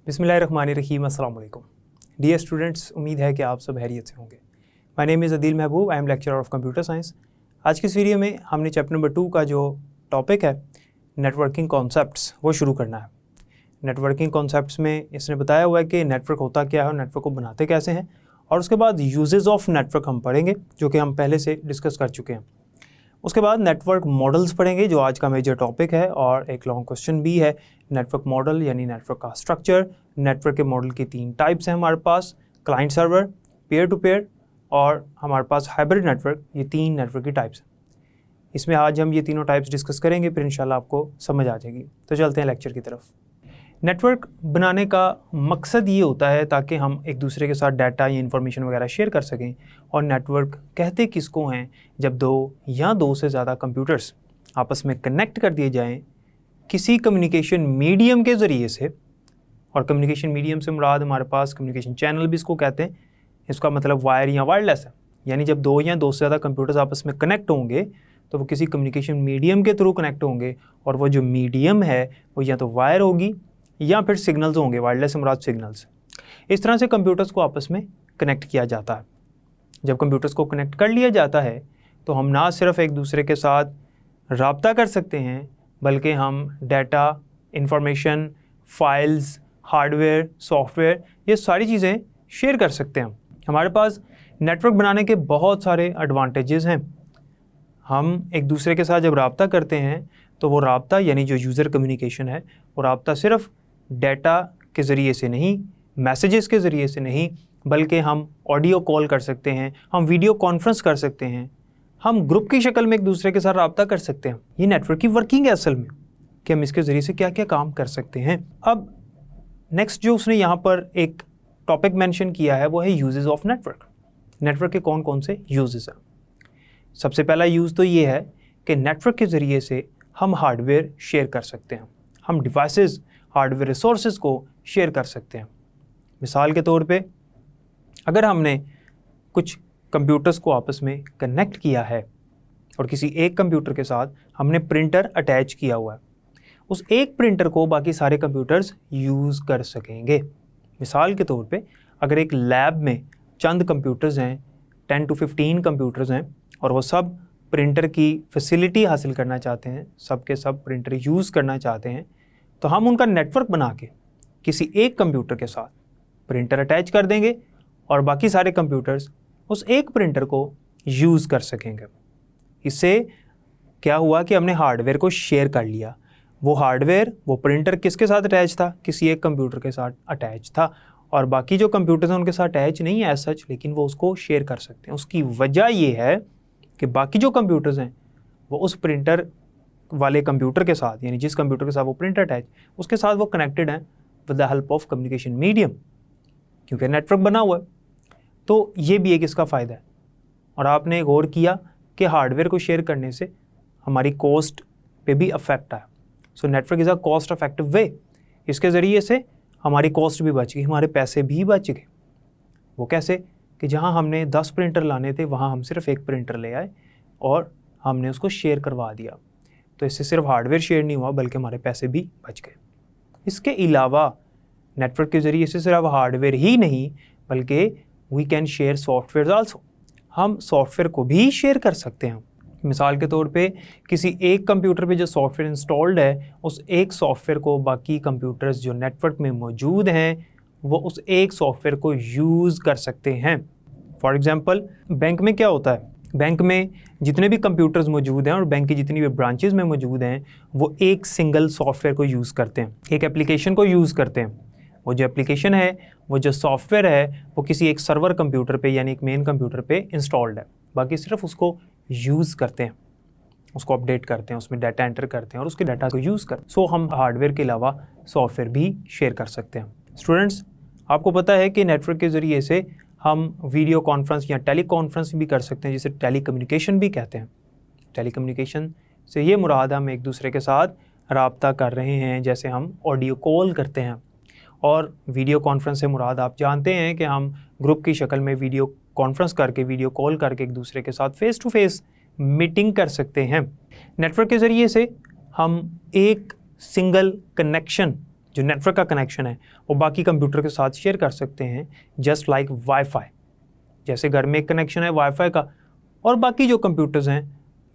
बिस्मिल्लाहिर्रहमानिर्रहीम, अस्सलाम वालेकुम। डियर स्टूडेंट्स, उम्मीद है कि आप सब खैरियत से होंगे। My name is Adeel Mehboob, I am lecturer of computer science. आज की इस वीडियो में हमने चैप्टर नंबर 2 का जो टॉपिक है नेटवर्किंग कॉन्सेप्ट्स वो शुरू करना है। नेटवर्किंग कॉन्सेप्ट्स में इसने बताया हुआ है कि नेटवर्क होता क्या है और नेटवर्क को बनाते कैसे हैं, और उसके बाद यूजेस ऑफ नेटवर्क हम पढ़ेंगे जो कि हम पहले से डिस्कस कर चुके हैं। उसके बाद नेटवर्क मॉडल्स पढ़ेंगे जो आज का मेजर टॉपिक है, और एक लॉन्ग क्वेश्चन भी है नेटवर्क मॉडल यानी नेटवर्क का स्ट्रक्चर। नेटवर्क के मॉडल की 3 टाइप्स हैं हमारे पास, client server, pair to pair और हमारे पास हाइब्रिड नेटवर्क। ये 3 नेटवर्क की टाइप्स हैं। इसमें आज हम ये तीनों टाइप्स डिस्कस करेंगे, फिर इंशाल्लाह आपको समझ आ जाएगी। तो चलते हैं लेक्चर की तरफ। नेटवर्क बनाने का मकसद ये होता है ताकि हम एक दूसरे के साथ डाटा या इन्फॉर्मेशन वगैरह शेयर कर सकें। और नेटवर्क कहते किसको हैं? जब 2 या 2 से ज़्यादा कंप्यूटर्स आपस में कनेक्ट कर दिए जाएं किसी कम्युनिकेशन मीडियम के ज़रिए से। और कम्युनिकेशन मीडियम से मुराद हमारे पास कम्युनिकेशन चैनल भी इसको कहते हैं। इसका मतलब वायर या वायरलेस है। यानी जब 2 या 2 से ज़्यादा कंप्यूटर्स आपस में कनेक्ट होंगे तो वो किसी कम्युनिकेशन मीडियम के थ्रू कनेक्ट होंगे, और वो जो मीडियम है वो या तो वायर होगी या फिर सिग्नल्स होंगे, वायरलेस से मुराद सिग्नल्स। इस तरह से कंप्यूटर्स को आपस में कनेक्ट किया जाता है। जब कंप्यूटर्स को कनेक्ट कर लिया जाता है तो हम ना सिर्फ एक दूसरे के साथ राब्ता कर सकते हैं, बल्कि हम data, information, files, hardware, software, ये सारी चीज़ें शेयर कर सकते हैं। हमारे पास नेटवर्क बनाने के बहुत सारे एडवांटेजेस हैं। हम एक दूसरे के साथ जब राब्ता करते हैं तो वो राब्ता यानी जो यूज़र कम्युनिकेशन है, वो राब्ता सिर्फ डाटा के ज़रिए से नहीं, मैसेजेस के ज़रिए से नहीं, बल्कि हम ऑडियो कॉल कर सकते हैं, हम वीडियो कॉन्फ्रेंस कर सकते हैं, हम ग्रुप की शक्ल में एक दूसरे के साथ राब्ता कर सकते हैं। ये नेटवर्क की वर्किंग है असल में, कि हम इसके ज़रिए से क्या क्या काम कर सकते हैं। अब नेक्स्ट जो उसने यहाँ पर एक टॉपिक मेंशन किया है वो है यूजेस ऑफ नेटवर्क। नेटवर्क के कौन कौन से यूजेस हैं? सबसे पहला यूज़ तो ये है कि नेटवर्क के ज़रिए से हम हार्डवेयर शेयर कर सकते हैं, हम डिवाइसेस, हार्डवेयर रिसोर्सेज को शेयर कर सकते हैं। मिसाल के तौर पे अगर हमने कुछ कंप्यूटर्स को आपस में कनेक्ट किया है और किसी एक कंप्यूटर के साथ हमने प्रिंटर अटैच किया हुआ है, उस एक प्रिंटर को बाकी सारे कंप्यूटर्स यूज़ कर सकेंगे। मिसाल के तौर पे अगर एक लैब में चंद कंप्यूटर्स हैं, 10 to 15 कंप्यूटर्स हैं, और वो सब प्रिंटर की फैसिलिटी हासिल करना चाहते हैं, सब के सब प्रिंटर यूज़ करना चाहते हैं, तो हम उनका नेटवर्क बना के किसी एक कंप्यूटर के साथ प्रिंटर अटैच कर देंगे और बाकी सारे कंप्यूटर्स उस एक प्रिंटर को यूज़ कर सकेंगे। इससे क्या हुआ कि हमने हार्डवेयर को शेयर कर लिया। वो हार्डवेयर, वो प्रिंटर किसके साथ अटैच था? किसी एक कंप्यूटर के साथ अटैच था, और बाकी जो कंप्यूटर्स हैं उनके साथ अटैच नहीं है एज सच, लेकिन वो उसको शेयर कर सकते हैं। उसकी वजह ये है कि बाकी जो कंप्यूटर्स हैं वो उस प्रिंटर वाले कंप्यूटर के साथ, यानी जिस कंप्यूटर के साथ वो प्रिंटर अटैच, उसके साथ वो कनेक्टेड हैं with the help of communication medium, क्योंकि नेटवर्क बना हुआ है। तो ये भी एक इसका फ़ायदा है। और आपने गौर किया कि हार्डवेयर को शेयर करने से हमारी कॉस्ट पे भी अफेक्ट आया। So network is a cost effective way. इसके ज़रिए से हमारी कॉस्ट भी बच गई, हमारे पैसे भी बच गए। वो कैसे? कि जहाँ हमने 10 प्रिंटर लाने थे वहाँ हम सिर्फ एक प्रिंटर ले आए और हमने उसको शेयर करवा दिया। तो इससे सिर्फ हार्डवेयर शेयर नहीं हुआ बल्कि हमारे पैसे भी बच गए। इसके अलावा नेटवर्क के ज़रिए से सिर्फ हार्डवेयर ही नहीं बल्कि we can share software also. हम सॉफ्टवेयर को भी शेयर कर सकते हैं। मिसाल के तौर पे किसी एक कंप्यूटर पे जो सॉफ्टवेयर इंस्टॉल्ड है, उस एक सॉफ्टवेयर को बाकी कंप्यूटर्स जो नेटवर्क में मौजूद हैं वो उस एक सॉफ्टवेयर को यूज़ कर सकते हैं। फॉर एग्ज़ाम्पल बैंक में क्या होता है? बैंक में जितने भी कंप्यूटर्स मौजूद हैं और बैंक की जितनी भी ब्रांचेस में मौजूद हैं वो एक सिंगल सॉफ्टवेयर को यूज़ करते हैं, एक एप्लीकेशन को यूज़ करते हैं। वो जो एप्लीकेशन है, वो जो सॉफ्टवेयर है, वो किसी एक सर्वर कंप्यूटर पे यानी एक मेन कंप्यूटर पे इंस्टॉल्ड है। बाकी सिर्फ उसको यूज़ करते हैं, उसको अपडेट करते हैं, उसमें डाटा एंटर करते हैं और उसके डाटा को यूज़ करते हैं। सो हम हार्डवेयर के अलावा सॉफ्टवेयर भी शेयर कर सकते हैं। स्टूडेंट्स, आपको पता है कि नेटवर्क के ज़रिए से हम वीडियो कॉन्फ्रेंस या टेली कॉन्फ्रेंस भी कर सकते हैं, जिसे टेली कम्युनिकेशन भी कहते हैं। टेली कम्युनिकेशन से ये मुराद हम एक दूसरे के साथ राब्ता कर रहे हैं, जैसे हम ऑडियो कॉल करते हैं। और वीडियो कॉन्फ्रेंस से मुराद आप जानते हैं कि हम ग्रुप की शक्ल में वीडियो कॉन्फ्रेंस करके, वीडियो कॉल करके एक दूसरे के साथ फेस टू फेस मीटिंग कर सकते हैं। नेटवर्क के ज़रिए से हम एक सिंगल कनेक्शन जो नेटवर्क का कनेक्शन है वो बाकी कंप्यूटर के साथ शेयर कर सकते हैं, जस्ट लाइक वाईफाई। जैसे घर में एक कनेक्शन है वाईफाई का, और बाकी जो कंप्यूटर्स हैं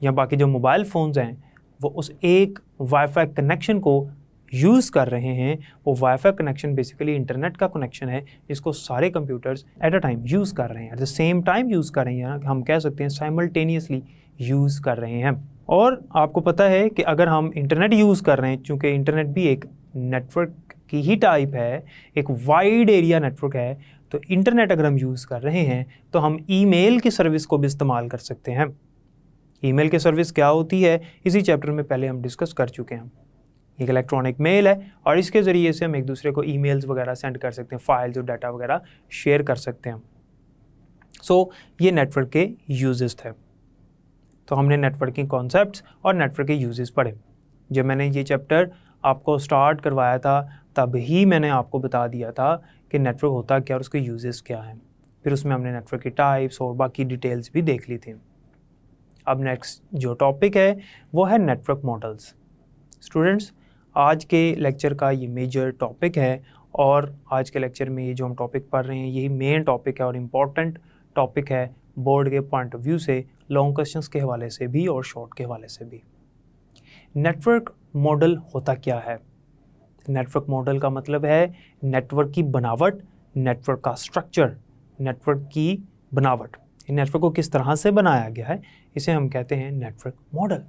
या बाकी जो मोबाइल फ़ोन्स हैं वो उस एक वाईफाई कनेक्शन को यूज़ कर रहे हैं। वो वाईफाई कनेक्शन बेसिकली इंटरनेट का कनेक्शन है, जिसको सारे computers at a time use कर रहे हैं, at the same time use कर रहे हैं, हम कह सकते हैं साइमल्टेनियसली यूज़ कर रहे हैं। और आपको पता है कि अगर हम इंटरनेट यूज़ कर रहे हैं, चूँकि इंटरनेट भी एक नेटवर्क की ही टाइप है, एक वाइड एरिया नेटवर्क है, तो इंटरनेट अगर हम यूज़ कर रहे हैं तो हम ईमेल की सर्विस को भी इस्तेमाल कर सकते हैं। ईमेल की सर्विस क्या होती है, इसी चैप्टर में पहले हम डिस्कस कर चुके हैं। एक इलेक्ट्रॉनिक मेल है और इसके ज़रिए से हम एक दूसरे को ईमेल्स वगैरह सेंड कर सकते हैं, फाइल्स और डाटा वगैरह शेयर कर सकते हैं। सो ये नेटवर्क के यूजेस थे। तो हमने नेटवर्किंग कॉन्सेप्ट्स और नेटवर्क के यूजेस पढ़े। जब मैंने ये चैप्टर आपको स्टार्ट करवाया था तब ही मैंने आपको बता दिया था कि नेटवर्क होता क्या और उसके यूजेस क्या हैं। फिर उसमें हमने नेटवर्क के टाइप्स और बाकी डिटेल्स भी देख ली थी। अब नेक्स्ट जो टॉपिक है वो है नेटवर्क मॉडल्स। स्टूडेंट्स, आज के लेक्चर का ये मेजर टॉपिक है और आज के लेक्चर में ये जो हम टॉपिक पढ़ रहे हैं यही मेन टॉपिक है और इम्पॉर्टेंट टॉपिक है बोर्ड के पॉइंट ऑफ व्यू से, लॉन्ग क्वेश्चंस के हवाले से भी और शॉर्ट के हवाले से भी। नेटवर्क मॉडल होता क्या है? नेटवर्क मॉडल का मतलब है नेटवर्क की बनावट, नेटवर्क का स्ट्रक्चर, नेटवर्क की बनावट, नेटवर्क को किस तरह से बनाया गया है, इसे हम कहते हैं नेटवर्क मॉडल।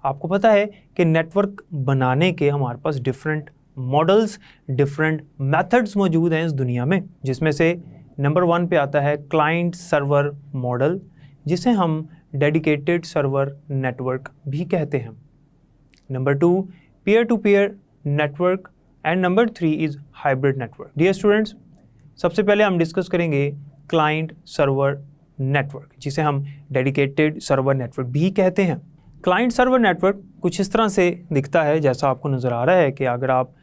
आपको पता है कि नेटवर्क बनाने के हमारे पास डिफरेंट मॉडल्स, डिफरेंट मेथड्स मौजूद हैं इस दुनिया में, जिसमें से नंबर 1 पे आता है क्लाइंट सर्वर मॉडल, जिसे हम डेडिकेटेड सर्वर नेटवर्क भी कहते हैं। Number 2 peer to peer network and number 3 is hybrid network. Dear students, सबसे पहले हम डिस्कस करेंगे क्लाइंट सर्वर नेटवर्क, जिसे हम डेडिकेटेड सर्वर नेटवर्क भी कहते हैं। क्लाइंट सर्वर नेटवर्क कुछ इस तरह से दिखता है जैसा आपको नज़र आ रहा है कि अगर आप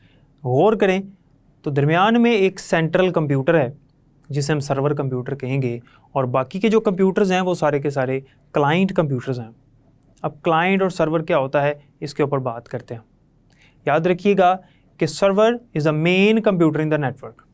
गौर करें तो दरमियान में एक सेंट्रल कंप्यूटर है जिसे हम सर्वर कंप्यूटर कहेंगे, और बाकी के जो कंप्यूटर्स हैं वो सारे के सारे क्लाइंट कंप्यूटर्स हैं। अब क्लाइंट और सर्वर क्या होता है इसके ऊपर बात करते हैं। याद रखिएगा कि server is a main computer in the network.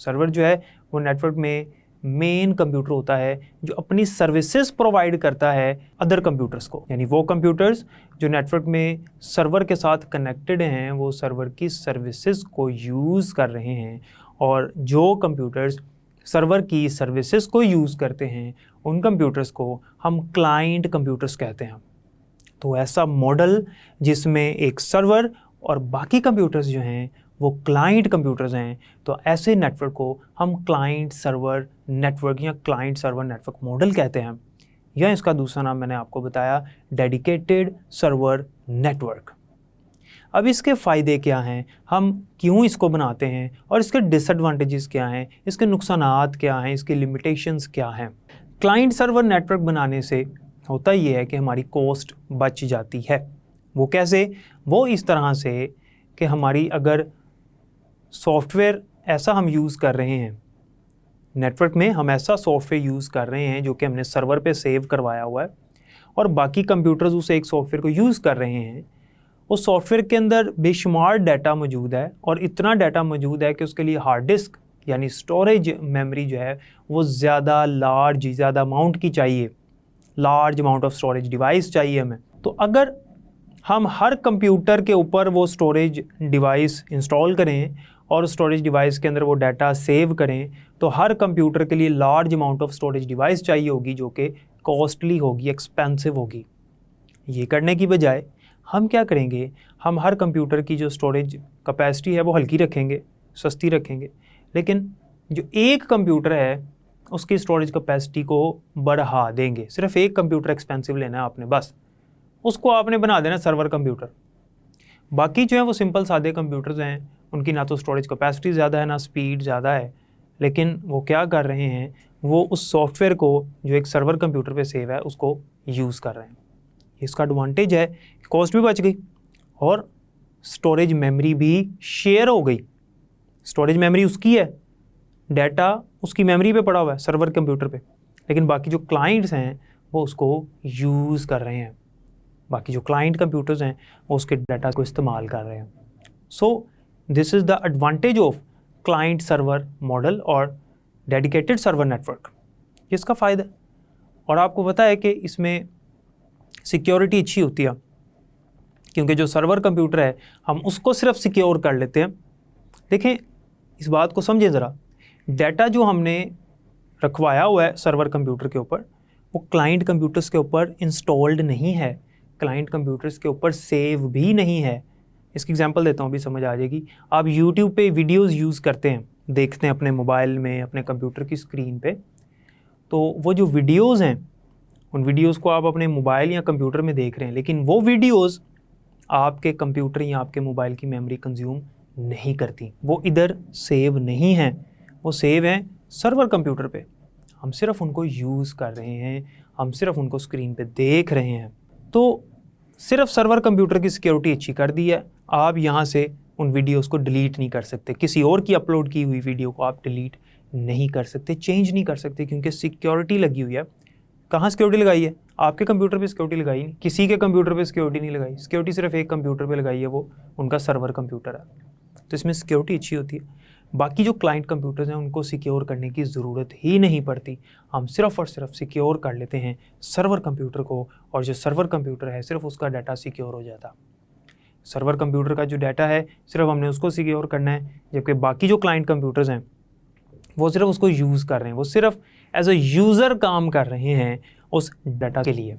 Server जो है वो नेटवर्क में मेन कंप्यूटर होता है जो अपनी सर्विसेज प्रोवाइड करता है अदर कंप्यूटर्स को, यानी वो कंप्यूटर्स जो नेटवर्क में सर्वर के साथ कनेक्टेड हैं वो सर्वर की सर्विसेज को यूज़ कर रहे हैं, और जो कंप्यूटर्स सर्वर की सर्विसेज को यूज़ करते हैं उन कंप्यूटर्स को हम क्लाइंट कंप्यूटर्स कहते हैं। तो ऐसा मॉडल जिसमें एक सर्वर और बाकी कंप्यूटर्स जो हैं वो क्लाइंट कंप्यूटर्स हैं, तो ऐसे नेटवर्क को हम क्लाइंट सर्वर नेटवर्क या क्लाइंट सर्वर नेटवर्क मॉडल कहते हैं, या इसका दूसरा नाम मैंने आपको बताया डेडिकेटेड सर्वर नेटवर्क। अब इसके फ़ायदे क्या हैं, हम क्यों इसको बनाते हैं, और इसके डिसएडवांटेजेस क्या हैं, इसके नुकसानात क्या हैं, इसके लिमिटेशंस क्या हैं। क्लाइंट सर्वर नेटवर्क बनाने से होता ये है कि हमारी कॉस्ट बच जाती है। वो कैसे? वो इस तरह से कि हमारी अगर सॉफ्टवेयर ऐसा हम यूज़ कर रहे हैं नेटवर्क में, हम ऐसा सॉफ्टवेयर यूज़ कर रहे हैं जो कि हमने सर्वर पे सेव करवाया हुआ है, और बाकी कंप्यूटर्स उस एक सॉफ्टवेयर को यूज़ कर रहे हैं, उस सॉफ्टवेयर के अंदर बेशुमार डाटा मौजूद है, और इतना डाटा मौजूद है कि उसके लिए हार्ड डिस्क यानी स्टोरेज मेमोरी जो है वो ज़्यादा लार्ज, ज़्यादा अमाउंट की चाहिए, large amount of storage device चाहिए हमें। तो अगर हम हर कंप्यूटर के ऊपर वो स्टोरेज डिवाइस इंस्टॉल करें और स्टोरेज डिवाइस के अंदर वो डाटा सेव करें, तो हर कंप्यूटर के लिए large amount of storage device चाहिए होगी जो कि कॉस्टली होगी, एक्सपेंसिव होगी। ये करने की बजाय हम क्या करेंगे, हम हर कंप्यूटर की जो स्टोरेज कैपेसिटी है वो हल्की रखेंगे, सस्ती रखेंगे, लेकिन जो एक कंप्यूटर है उसकी स्टोरेज कैपेसिटी को बढ़ा देंगे। सिर्फ एक कंप्यूटर एक्सपेंसिव लेना है आपने, बस उसको आपने बना देना सर्वर कंप्यूटर। बाकी जो है वो सिंपल सादे कंप्यूटर्स हैं, उनकी ना तो स्टोरेज कैपेसिटी ज़्यादा है ना स्पीड ज़्यादा है, लेकिन वो क्या कर रहे हैं, वो उस सॉफ्टवेयर को जो एक सर्वर कंप्यूटर पे सेव है उसको यूज़ कर रहे हैं। इसका एडवांटेज है कॉस्ट भी बच गई और स्टोरेज मेमोरी भी शेयर हो गई। स्टोरेज मेमोरी उसकी है, डाटा उसकी मेमोरी पे पड़ा हुआ है सर्वर कंप्यूटर पे, लेकिन बाकी जो क्लाइंट्स हैं वो उसको यूज़ कर रहे हैं, बाकी जो क्लाइंट कंप्यूटर्स हैं वो उसके डाटा को इस्तेमाल कर रहे हैं। So this is the advantage of client server model और डेडिकेटेड सर्वर नेटवर्क। इसका फ़ायदा, और आपको पता है कि इसमें सिक्योरिटी अच्छी होती है, क्योंकि जो सर्वर कंप्यूटर है हम उसको सिर्फ सिक्योर कर लेते हैं। देखें, इस बात को समझें ज़रा, डाटा जो हमने रखवाया हुआ है सर्वर कंप्यूटर के ऊपर, वो क्लाइंट कंप्यूटर्स के ऊपर इंस्टॉल्ड नहीं है, क्लाइंट कंप्यूटर्स के ऊपर सेव भी नहीं है। इसकी एग्जांपल देता हूँ, अभी समझ आ जाएगी। आप यूट्यूब पे वीडियोस यूज़ करते हैं, देखते हैं अपने मोबाइल में, अपने कंप्यूटर की स्क्रीन पे, तो वो जो वीडियोस हैं उन वीडियोस को आप अपने मोबाइल या कंप्यूटर में देख रहे हैं, लेकिन वो वीडियोस आपके कंप्यूटर या आपके मोबाइल की मेमोरी कंज्यूम नहीं करती, वो इधर सेव नहीं हैं, वो सेव हैं सर्वर कंप्यूटर पे। हम सिर्फ उनको यूज़ कर रहे हैं, हम सिर्फ उनको स्क्रीन पे देख रहे हैं। तो सिर्फ सर्वर कंप्यूटर की सिक्योरिटी अच्छी कर दी है, आप यहाँ से उन वीडियोस को डिलीट नहीं कर सकते, किसी और की अपलोड की हुई वीडियो को आप डिलीट नहीं कर सकते, चेंज नहीं कर सकते, क्योंकि सिक्योरिटी लगी हुई है। कहाँ सिक्योरिटी लगाई है? आपके कंप्यूटर पे सिक्योरिटी लगाई नहीं, किसी के कंप्यूटर पे सिक्योरिटी नहीं लगाई, सिक्योरिटी सिर्फ एक कंप्यूटर पे लगाई है, वो उनका सर्वर कंप्यूटर है, तो इसमें सिक्योरिटी अच्छी होती है। बाकी जो क्लाइंट कंप्यूटर्स हैं उनको सिक्योर करने की ज़रूरत ही नहीं पड़ती, हम सिर्फ और सिर्फ सिक्योर कर लेते हैं सर्वर कंप्यूटर को, और जो सर्वर कंप्यूटर है सिर्फ उसका डाटा सिक्योर हो जाता। सर्वर कंप्यूटर का जो डाटा है सिर्फ हमने उसको सिक्योर करना है, जबकि बाकी जो क्लाइंट कंप्यूटर्स हैं वो सिर्फ उसको यूज़ कर रहे हैं, वो सिर्फ एज अ यूज़र काम कर रहे हैं उस डाटा के लिए,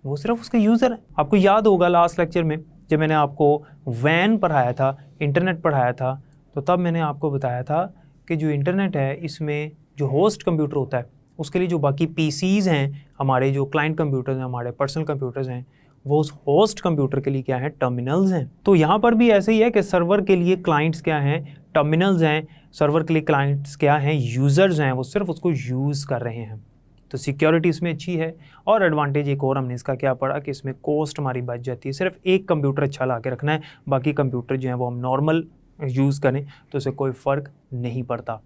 वो सिर्फ उसके यूज़र हैं। आपको याद होगा लास्ट लेक्चर में जब मैंने आपको वैन पढ़ाया था, इंटरनेट पढ़ाया था, तो तब मैंने आपको बताया था कि जो इंटरनेट है इसमें जो होस्ट कंप्यूटर होता है उसके लिए जो बाकी पीसीज़ हैं, हमारे जो क्लाइंट कंप्यूटर्स हैं, हमारे पर्सनल कंप्यूटर्स हैं, वो उस होस्ट कंप्यूटर के लिए क्या है? टर्मिनल्स हैं। तो यहाँ पर भी ऐसे ही है कि सर्वर के लिए क्लाइंट्स क्या हैं? टर्मिनल्स हैं। सर्वर के लिए क्लाइंट्स क्या हैं? यूज़र्स हैं, वो सिर्फ उसको यूज़ कर रहे हैं। तो सिक्योरिटी इसमें अच्छी है, और एडवांटेज एक और हमने इसका क्या पढ़ा कि इसमें कॉस्ट हमारी बच जाती है। सिर्फ एक कंप्यूटर अच्छा ला के रखना है, बाकी कंप्यूटर जो है वो हम नॉर्मल यूज़ करें तो इससे कोई फ़र्क नहीं पड़ता।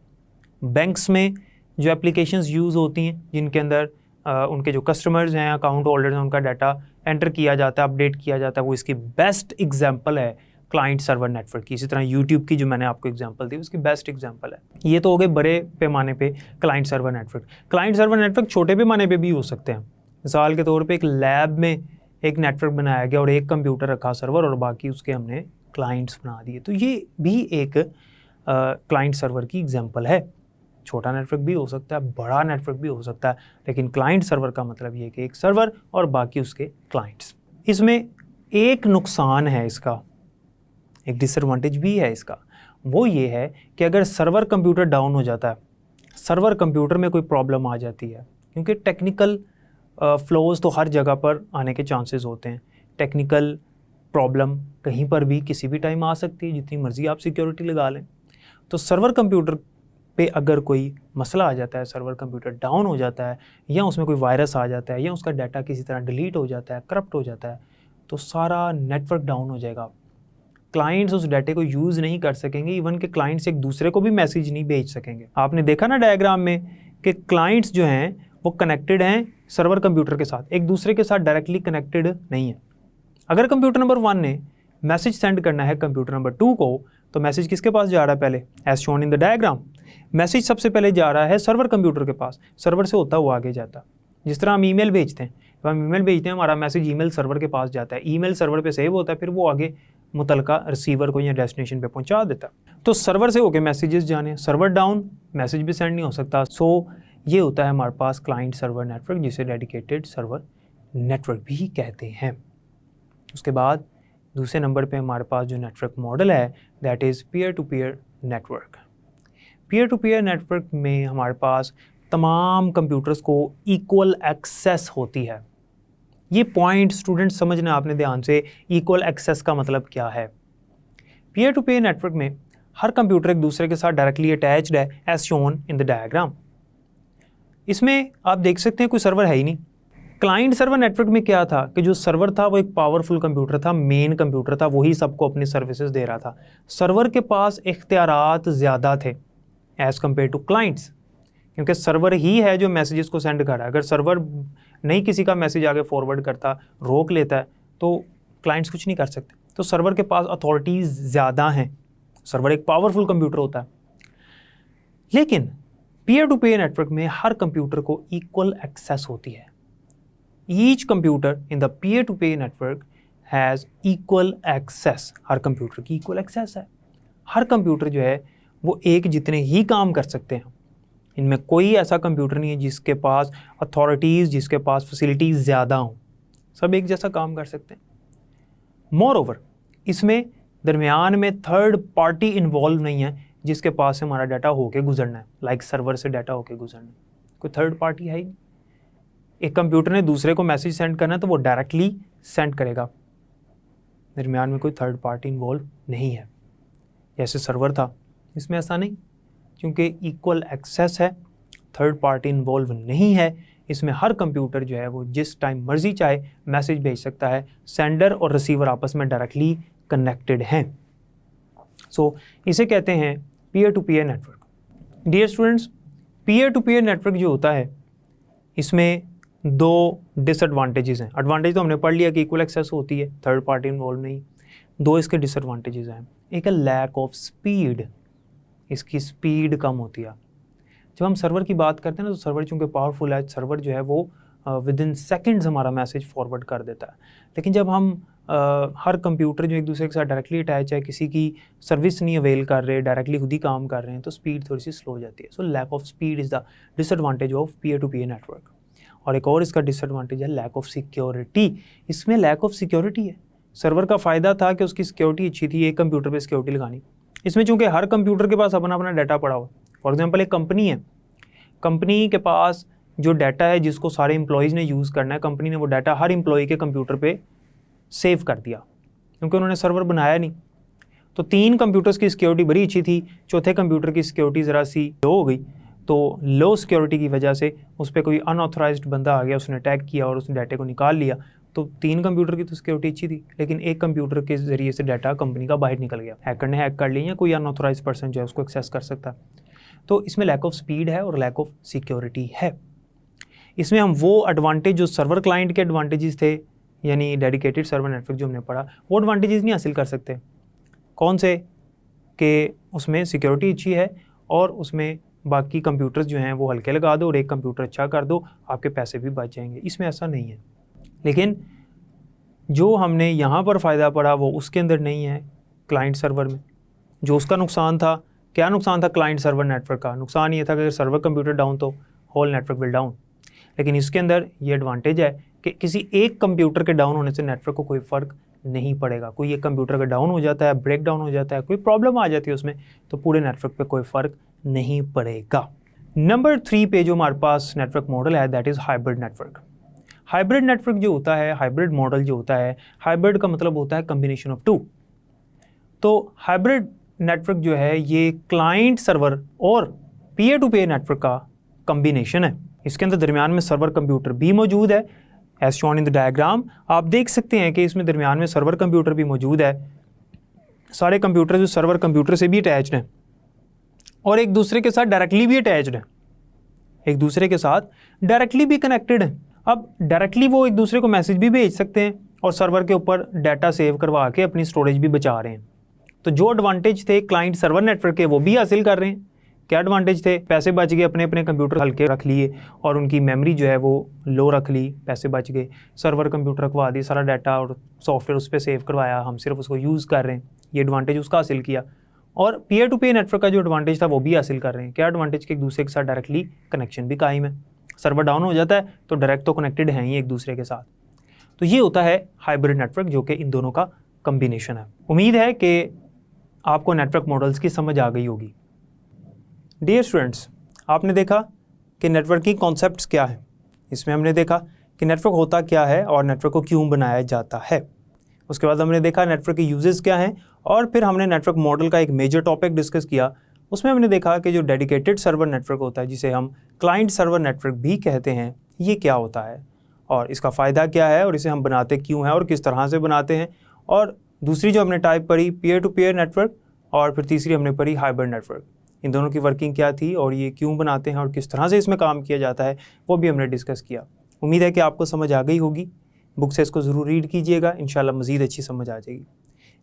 बैंक्स में जो एप्लीकेशंस यूज़ होती हैं जिनके अंदर उनके जो कस्टमर्स हैं, अकाउंट होल्डर्स हैं, उनका डाटा एंटर किया जाता है, अपडेट किया जाता है, वो इसकी बेस्ट एग्जांपल है क्लाइंट सर्वर नेटवर्क की। इसी तरह यूट्यूब की जो मैंने आपको एग्जांपल दी उसकी बेस्ट एग्जांपल है। ये तो हो गए बड़े पैमाने पे client server network. Client server network छोटे पैमाने पे भी हो सकते हैं। मिसाल के तौर पे एक लैब में एक नेटवर्क बनाया गया और एक कंप्यूटर रखा सर्वर, और बाकी उसके हमने क्लाइंट्स बना दिए, तो ये भी एक क्लाइंट सर्वर की एग्जांपल है। छोटा नेटवर्क भी हो सकता है, बड़ा नेटवर्क भी हो सकता है, लेकिन क्लाइंट सर्वर का मतलब ये है कि एक सर्वर और बाकी उसके क्लाइंट्स। इसमें एक नुकसान है इसका, एक डिसएडवांटेज भी है इसका, वो ये है कि अगर सर्वर कंप्यूटर डाउन हो जाता है, सर्वर कंप्यूटर में कोई प्रॉब्लम आ जाती है, क्योंकि टेक्निकल फ्लॉज तो हर जगह पर आने के चांसेस होते हैं। टेक्निकल प्रॉब्लम कहीं पर भी किसी भी टाइम आ सकती है, जितनी मर्जी आप सिक्योरिटी लगा लें। तो सर्वर कंप्यूटर पे अगर कोई मसला आ जाता है, सर्वर कंप्यूटर डाउन हो जाता है, या उसमें कोई वायरस आ जाता है, या उसका डाटा किसी तरह डिलीट हो जाता है, करप्ट हो जाता है, तो सारा नेटवर्क डाउन हो जाएगा। क्लाइंट्स उस डाटे को यूज़ नहीं कर सकेंगे, इवन के क्लाइंट्स एक दूसरे को भी मैसेज नहीं भेज सकेंगे। आपने देखा ना डायग्राम में कि क्लाइंट्स जो हैं वो कनेक्टेड हैं सर्वर कंप्यूटर के साथ, एक दूसरे के साथ डायरेक्टली कनेक्टेड नहीं है। अगर कंप्यूटर नंबर 1 ने मैसेज सेंड करना है कंप्यूटर नंबर 2 को, तो मैसेज किसके पास जा रहा है? पहले as shown in the diagram, message सबसे पहले जा रहा है सर्वर कंप्यूटर के पास, सर्वर से होता हुआ आगे जाता। जिस तरह हम ईमेल भेजते हैं, जब हम ईमेल भेजते हैं हमारा मैसेज ईमेल सर्वर के पास जाता है, ईमेल सर्वर पे सेव होता है, फिर वो आगे मुतलका रिसीवर को या डेस्टिनेशन पे पहुंचा देता है। तो सर्वर से होके मैसेजेस जाने, सर्वर डाउन, मैसेज भी सेंड नहीं हो सकता। सो ये होता है हमारे पास क्लाइंट सर्वर नेटवर्क, जिसे डेडिकेटेड सर्वर नेटवर्क भी कहते हैं। उसके बाद दूसरे नंबर पे हमारे पास जो नेटवर्क मॉडल है that is peer to peer network. Peer to peer network में हमारे पास तमाम कंप्यूटर्स को इक्वल एक्सेस होती है। ये पॉइंट स्टूडेंट समझना आपने ध्यान से, इक्वल एक्सेस का मतलब क्या है। पीयर टू पीयर नेटवर्क में हर कंप्यूटर एक दूसरे के साथ डायरेक्टली अटैच्ड है as shown in the diagram. इसमें आप देख सकते हैं कोई सर्वर है ही नहीं। क्लाइंट सर्वर नेटवर्क में क्या था कि जो सर्वर था वो एक पावरफुल कंप्यूटर था, मेन कंप्यूटर था, वही सबको अपनी सर्विसेज दे रहा था। सर्वर के पास इख्तियारात ज़्यादा थे एज़ कम्पेयर टू क्लाइंट्स, क्योंकि सर्वर ही है जो मैसेजेस को सेंड कर रहा है। अगर सर्वर नहीं किसी का मैसेज आगे फॉरवर्ड करता, रोक लेता है, तो क्लाइंट्स कुछ नहीं कर सकते। तो सर्वर के पास अथॉरिटीज़ ज़्यादा हैं सर्वर एक पावरफुल कंप्यूटर होता है, लेकिन पीयर टू पीयर नेटवर्क में हर कंप्यूटर को इक्वल एक्सेस होती है। Each computer in the peer to peer network has equal access. हर कंप्यूटर की इक्वल एक्सेस है। हर कंप्यूटर जो है वो एक जितने ही काम कर सकते हैं। इनमें कोई ऐसा कंप्यूटर नहीं है जिसके पास अथॉरिटीज़, जिसके पास फैसिलिटीज़ ज़्यादा हों। सब एक जैसा काम कर सकते हैं। मोर ओवर, इसमें दरमियान में थर्ड पार्टी इन्वॉल्व नहीं है जिसके पास से हमारा डाटा होके गुजरना है, लाइक सर्वर से डाटा होके गुजरना है। कोई थर्ड पार्टी है ही नहीं। एक कंप्यूटर ने दूसरे को मैसेज सेंड करना है तो वो डायरेक्टली सेंड करेगा। दरमियान में कोई थर्ड पार्टी इन्वॉल्व नहीं है। जैसे सर्वर था, इसमें ऐसा नहीं, क्योंकि इक्वल एक्सेस है, थर्ड पार्टी इन्वॉल्व नहीं है। इसमें हर कंप्यूटर जो है वो जिस टाइम मर्जी चाहे मैसेज भेज सकता है। सेंडर और रिसीवर आपस में डायरेक्टली कनेक्टेड हैं। सो इसे कहते हैं peer to peer network. Dear students, peer to peer network जो होता है इसमें दो डिसएडवांटेजेस हैं। एडवांटेज तो हमने पढ़ लिया कि इक्वल एक्सेस होती है, थर्ड पार्टी इन्वॉल्व नहीं। दो इसके डिसएडवांटेजेस हैं। एक है लैक ऑफ स्पीड, इसकी स्पीड कम होती है। जब हम सर्वर की बात करते हैं ना, तो सर्वर चूँकि पावरफुल है, सर्वर जो है वो विद इन सेकेंड्स हमारा मैसेज फॉरवर्ड कर देता है। लेकिन जब हम हर कंप्यूटर जो एक दूसरे के साथ डायरेक्टली अटैच है, किसी की सर्विस नहीं अवेल कर रहे, डायरेक्टली खुद ही काम कर रहे हैं, तो स्पीड थोड़ी सी स्लो हो जाती है। So lack of speed is the disadvantage of peer to peer network. और एक और इसका डिसएडवांटेज है लैक ऑफ सिक्योरिटी। इसमें लैक ऑफ सिक्योरिटी है। सर्वर का फ़ायदा था कि उसकी सिक्योरिटी अच्छी थी, एक कंप्यूटर पे सिक्योरिटी लगानी। इसमें चूंकि हर कंप्यूटर के पास अपना अपना डाटा पड़ा हुआ। फॉर एग्जांपल एक कंपनी है, कंपनी के पास जो डाटा है जिसको सारे एम्प्लॉयज़ ने यूज़ करना है, कंपनी ने वो डाटा हर एम्प्लॉय के कंप्यूटर पे सेव कर दिया, क्योंकि उन्होंने सर्वर बनाया नहीं। तो 3 कंप्यूटर्स की सिक्योरिटी बड़ी अच्छी थी, चौथे कंप्यूटर की सिक्योरिटी ज़रा सी लो हो गई। तो लो सिक्योरिटी की वजह से उस पर कोई अनऑथराइज्ड बंदा आ गया, उसने अटैक किया और उस डाटे को निकाल लिया। तो 3 कंप्यूटर की तो सिक्योरिटी अच्छी थी, लेकिन एक कंप्यूटर के ज़रिए से डाटा कंपनी का बाहर निकल गया। हैकर ने हैक कर लिया या कोई अनऑथराइज पर्सन जो है उसको एक्सेस कर सकता है। तो इसमें लैक ऑफ स्पीड है और लैक ऑफ सिक्योरिटी है। इसमें हम वो एडवांटेज जो सर्वर क्लाइंट के एडवांटेजेस थे, यानी डेडिकेटेड सर्वर नेटवर्क जो हमने पढ़ा, वो एडवांटेजेस नहीं हासिल कर सकते। कौन से? कि उसमें सिक्योरिटी अच्छी है और उसमें बाकी कंप्यूटर्स जो हैं वो हल्के लगा दो और एक कंप्यूटर अच्छा कर दो, आपके पैसे भी बच जाएंगे। इसमें ऐसा नहीं है। लेकिन जो हमने यहाँ पर फ़ायदा पड़ा वो उसके अंदर नहीं है, क्लाइंट सर्वर में। जो उसका नुकसान था, क्या नुकसान था क्लाइंट सर्वर नेटवर्क का? नुकसान ये था कि अगर सर्वर कंप्यूटर डाउन तो होल नेटवर्क विल डाउन। लेकिन इसके अंदर ये एडवांटेज है कि किसी एक कंप्यूटर के डाउन होने से नेटवर्क को कोई फ़र्क नहीं पड़ेगा। कोई एक कंप्यूटर का डाउन हो जाता है, ब्रेक डाउन हो जाता है, कोई प्रॉब्लम आ जाती है उसमें, तो पूरे नेटवर्क पे कोई फ़र्क नहीं पड़ेगा। नंबर 3 पे जो हमारे पास नेटवर्क मॉडल है, that is hybrid network. Hybrid network जो होता है, हाइब्रिड मॉडल जो होता है, हाइब्रिड का मतलब होता है कम्बिनेशन ऑफ 2। तो हाइब्रिड नेटवर्क जो है ये क्लाइंट सर्वर और पीयर टू पीयर नेटवर्क का कम्बिनेशन है। इसके अंदर दरमियान में सर्वर कंप्यूटर भी मौजूद है, as shown in the diagram. आप देख सकते हैं कि इसमें दरमियान में सर्वर कंप्यूटर भी मौजूद है। सारे कंप्यूटर जो सर्वर कंप्यूटर से भी अटैच्ड हैं और एक दूसरे के साथ डायरेक्टली भी अटैच्ड हैं, एक दूसरे के साथ डायरेक्टली भी कनेक्टेड हैं। अब डायरेक्टली वो एक दूसरे को मैसेज भी भेज सकते हैं और सर्वर के ऊपर डाटा सेव करवा के अपनी स्टोरेज भी बचा रहे हैं। तो जो एडवांटेज थे क्लाइंट सर्वर नेटवर्क के वो भी हासिल कर रहे हैं। क्या एडवांटेज थे? पैसे बच गए, अपने अपने कंप्यूटर हल्के रख लिए और उनकी मेमोरी जो है वो लो रख ली, पैसे बच गए। सर्वर कंप्यूटर रखवा दी, सारा डाटा और सॉफ्टवेयर उस पर सेव करवाया, हम सिर्फ उसको यूज़ कर रहे हैं, ये एडवांटेज उसका हासिल किया। और पीयर टू पीयर नेटवर्क का जो एडवांटेज था वो भी हासिल कर रहे हैं। क्या एडवांटेज? कि एक दूसरे के साथ डायरेक्टली कनेक्शन भी कायम है। सर्वर डाउन हो जाता है तो डायरेक्ट तो कनेक्टेड हैं ही एक दूसरे के साथ। तो ये होता है हाइब्रिड नेटवर्क, जो कि इन दोनों का कम्बिनेशन है। उम्मीद है कि आपको नेटवर्क मॉडल्स की समझ आ गई होगी। डियर स्टूडेंट्स, आपने देखा कि नेटवर्किंग कॉन्सेप्ट्स क्या हैं। इसमें हमने देखा कि नेटवर्क होता क्या है और नेटवर्क को क्यों बनाया जाता है। उसके बाद हमने देखा नेटवर्क के यूजेस क्या हैं और फिर हमने नेटवर्क मॉडल का एक मेजर टॉपिक डिस्कस किया। उसमें हमने देखा कि जो डेडिकेटेड सर्वर नेटवर्क होता है, जिसे हम क्लाइंट सर्वर नेटवर्क भी कहते हैं, ये क्या होता है और इसका फ़ायदा क्या है और इसे हम बनाते क्यों हैं और किस तरह से बनाते हैं। और दूसरी जो हमने टाइप पढ़ी पीयर टू पीयर नेटवर्क, और फिर तीसरी हमने पढ़ी हाइब्रिड नेटवर्क। इन दोनों की वर्किंग क्या थी और ये क्यों बनाते हैं और किस तरह से इसमें काम किया जाता है, वो भी हमने डिस्कस किया। उम्मीद है कि आपको समझ आ गई होगी। बुक से इसको ज़रूर रीड कीजिएगा, इंशाल्लाह मज़ीद अच्छी समझ आ जाएगी।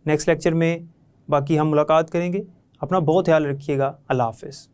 नेक्स्ट लेक्चर में बाकी हम मुलाकात करेंगे। अपना बहुत ख्याल रखिएगा। अल्लाह हाफ़िज़।